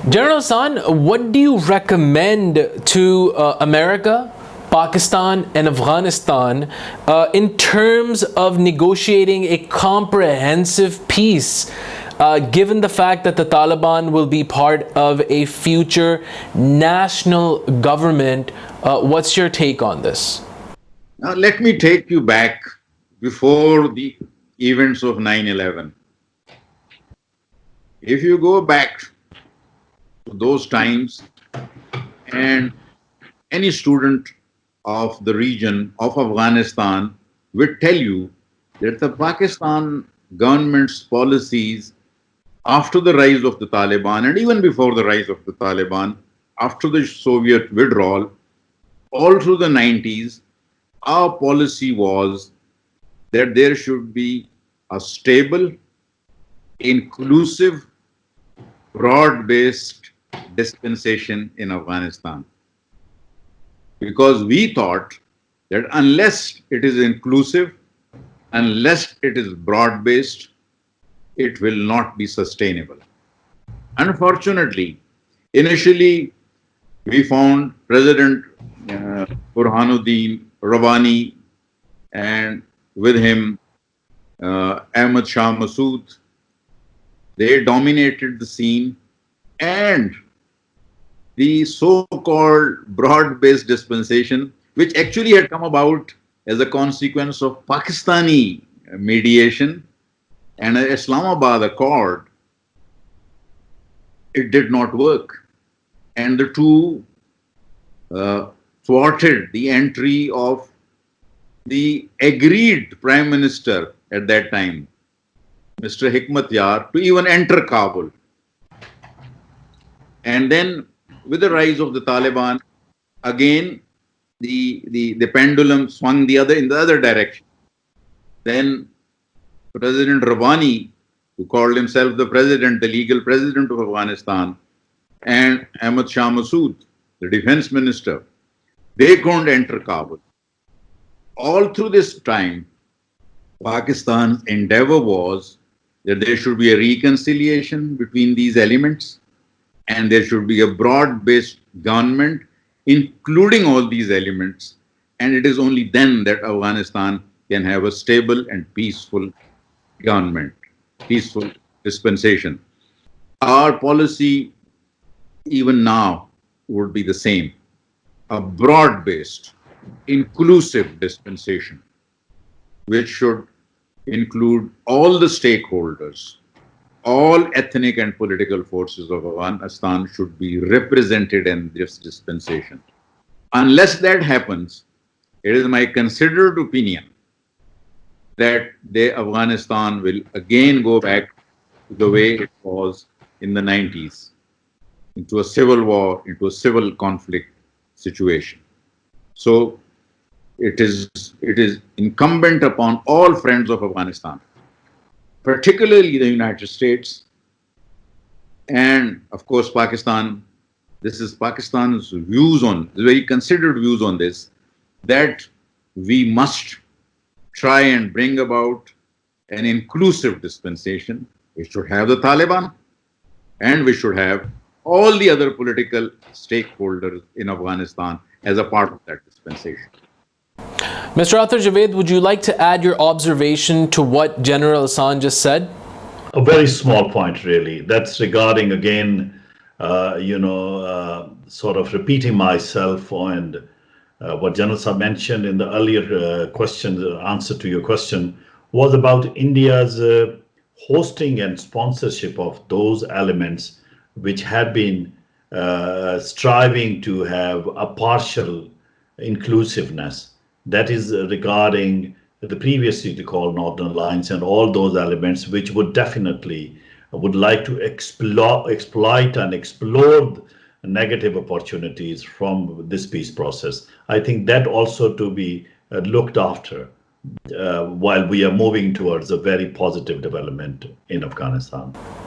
General Ehsan, what do you recommend to America, Pakistan, and Afghanistan in terms of negotiating a comprehensive peace, given the fact that the Taliban will be part of a future national government? What's your take on this? Now, let me take you back before the events of 9/11. If you go back to those times, and any student of the region of Afghanistan will tell you that the Pakistan government's policies after the rise of the Taliban and even before the rise of the Taliban, after the Soviet withdrawal, all through the 90s, our policy was that there should be a stable, inclusive, broad-based dispensation in Afghanistan. Because we thought that unless it is inclusive, unless it is broad-based, it will not be sustainable. Unfortunately, initially we found President Burhanuddin Rabbani and with him Ahmad Shah Massoud. They dominated the scene, and the so-called broad-based dispensation, which actually had come about as a consequence of Pakistani mediation and an Islamabad accord, it did not work. And the two thwarted the entry of the agreed Prime Minister at that time, Mr. Hikmatyar, to even enter Kabul. And then with the rise of the Taliban, again, the pendulum swung in the other direction. Then President Rabbani, who called himself the president, the legal president of Afghanistan, and Ahmad Shah Massoud, the defense minister, they couldn't enter Kabul. All through this time, Pakistan's endeavor was that there should be a reconciliation between these elements and there should be a broad-based government including all these elements, and it is only then that Afghanistan can have a stable and peaceful government, peaceful dispensation. Our policy even now would be the same, a broad-based, inclusive dispensation, which should include all the stakeholders, all ethnic and political forces of Afghanistan should be represented in this dispensation. Unless that happens, it is my considered opinion that Afghanistan will again go back to the way it was in the 90s, into a civil war, into a civil conflict situation. So it is incumbent upon all friends of Afghanistan, particularly the United States and of course Pakistan. This is Pakistan's views on, very considered views on this, that we must try and bring about an inclusive dispensation. We should have the Taliban and we should have all the other political stakeholders in Afghanistan as a part of that dispensation. Mr. Athar Javed, would you like to add your observation to what General Ehsan just said? A very small point, really. That's regarding, again, sort of repeating myself and what General Saab mentioned in the earlier question, the answer to your question, was about India's hosting and sponsorship of those elements which had been striving to have a partial inclusiveness. That is regarding the previously called Northern Alliance and all those elements which would definitely would like to exploit and explore negative opportunities from this peace process. I think that also to be looked after while we are moving towards a very positive development in Afghanistan.